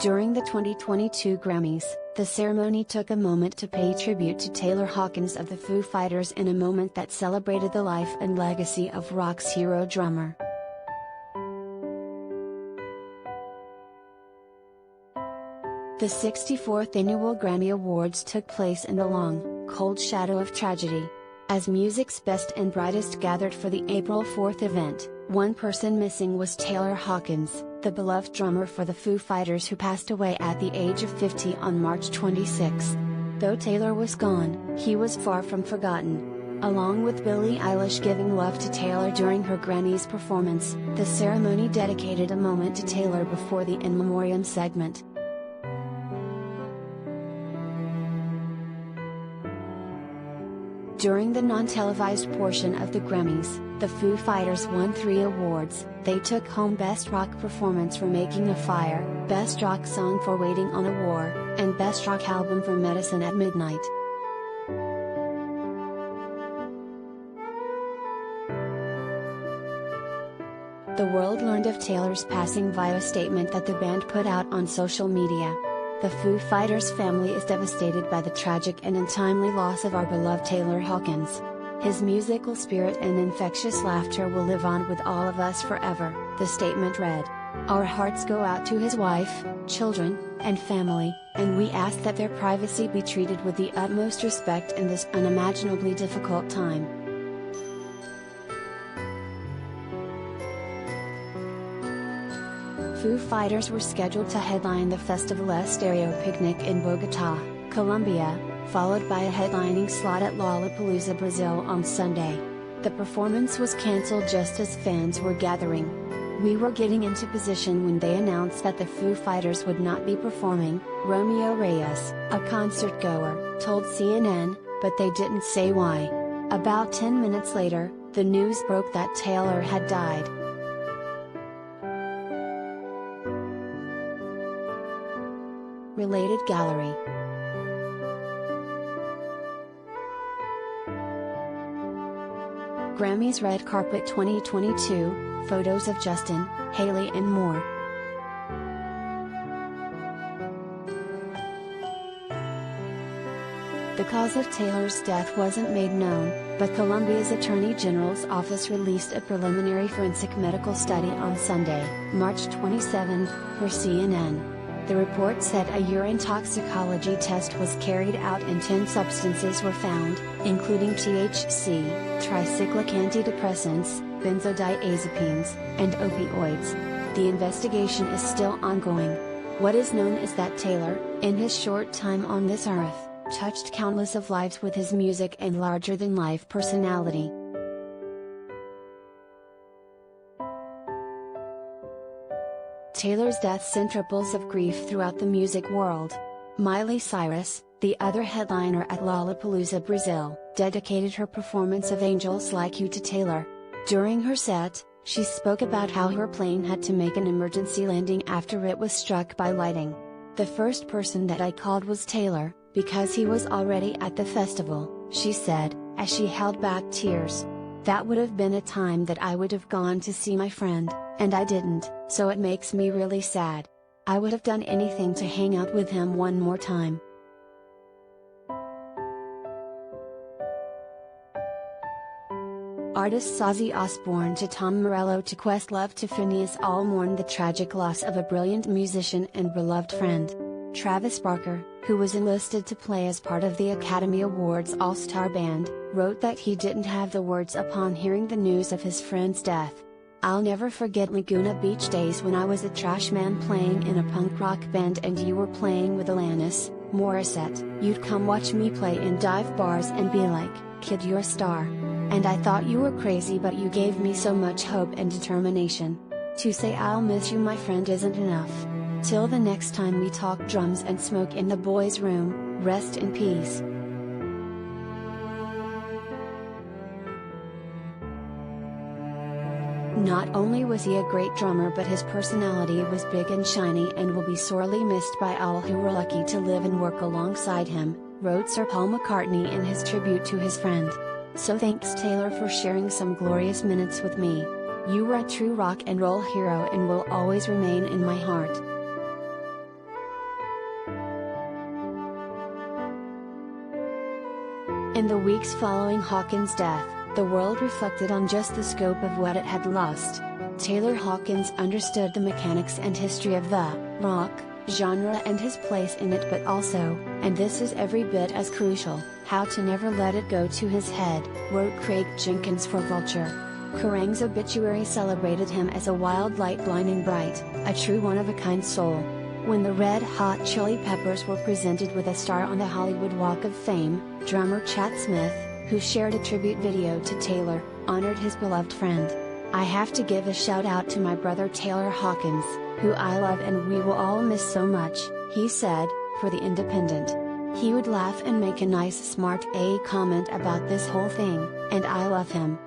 During the 2022 Grammys, the ceremony took a moment to pay tribute to Taylor Hawkins of the Foo Fighters in a moment that celebrated the life and legacy of rock's hero drummer. The 64th Annual Grammy Awards took place in the long, cold shadow of tragedy. As music's best and brightest gathered for the April 4th event, one person missing was Taylor Hawkins, the beloved drummer for the Foo Fighters who passed away at the age of 50 on March 26. Though Taylor was gone, he was far from forgotten. Along with Billie Eilish giving love to Taylor during her Grammys performance, the ceremony dedicated a moment to Taylor before the In Memoriam segment. During the non-televised portion of the Grammys, the Foo Fighters won 3 awards. They took home Best Rock Performance for Making a Fire, Best Rock Song for Waiting on a War, and Best Rock Album for Medicine at Midnight. The world learned of Taylor's passing via a statement that the band put out on social media. The Foo Fighters family is devastated by the tragic and untimely loss of our beloved Taylor Hawkins. His musical spirit and infectious laughter will live on with all of us forever, the statement read. Our hearts go out to his wife, children, and family, and we ask that their privacy be treated with the utmost respect in this unimaginably difficult time. Foo Fighters were scheduled to headline the Festival Estéreo Picnic in Bogotá, Colombia, followed by a headlining slot at Lollapalooza, Brazil on Sunday. The performance was cancelled just as fans were gathering. We were getting into position when they announced that the Foo Fighters would not be performing, Romeo Reyes, a concert goer, told CNN, but they didn't say why. About 10 minutes later, the news broke that Taylor had died. Related gallery. Grammys Red Carpet 2022, photos of Justin, Hailey and more. The cause of Taylor's death wasn't made known, but Colombia's Attorney General's office released a preliminary forensic medical study on Sunday, March 27, per CNN. The report said a urine toxicology test was carried out and 10 substances were found, including THC, tricyclic antidepressants, benzodiazepines, and opioids. The investigation is still ongoing. What is known is that Taylor, in his short time on this earth, touched countless of lives with his music and larger-than-life personality. Taylor's death sent ripples of grief throughout the music world. Miley Cyrus, the other headliner at Lollapalooza, Brazil, dedicated her performance of Angels Like You to Taylor. During her set, she spoke about how her plane had to make an emergency landing after it was struck by lightning. The first person that I called was Taylor, because he was already at the festival, she said, as she held back tears. That would have been a time that I would have gone to see my friend, and I didn't, so it makes me really sad. I would have done anything to hang out with him one more time. Artists Ozzy Osbourne to Tom Morello to Questlove to Phineas all mourn the tragic loss of a brilliant musician and beloved friend. Travis Barker, who was enlisted to play as part of the Academy Awards All-Star Band, wrote that he didn't have the words upon hearing the news of his friend's death. I'll never forget Laguna Beach days when I was a trash man playing in a punk rock band and you were playing with Alanis Morissette. You'd come watch me play in dive bars and be like, "Kid, you're a star." And I thought you were crazy, but you gave me so much hope and determination. To say I'll miss you, my friend, isn't enough. Till the next time we talk drums and smoke in the boys' room, rest in peace. Not only was he a great drummer, but his personality was big and shiny and will be sorely missed by all who were lucky to live and work alongside him, wrote Sir Paul McCartney in his tribute to his friend. So thanks Taylor for sharing some glorious minutes with me. You were a true rock and roll hero and will always remain in my heart. In the weeks following Hawkins' death, the world reflected on just the scope of what it had lost. Taylor Hawkins understood the mechanics and history of the rock genre and his place in it, but also, and this is every bit as crucial, how to never let it go to his head, wrote Craig Jenkins for Vulture. Kerrang's obituary celebrated him as a wild light blinding bright, a true one-of-a-kind soul. When the Red Hot Chili Peppers were presented with a star on the Hollywood Walk of Fame, drummer Chad Smith, who shared a tribute video to Taylor, honored his beloved friend. "I have to give a shout out to my brother Taylor Hawkins, who I love and we will all miss so much," he said, for The Independent. He would laugh and make a nice smart comment about this whole thing, and I love him.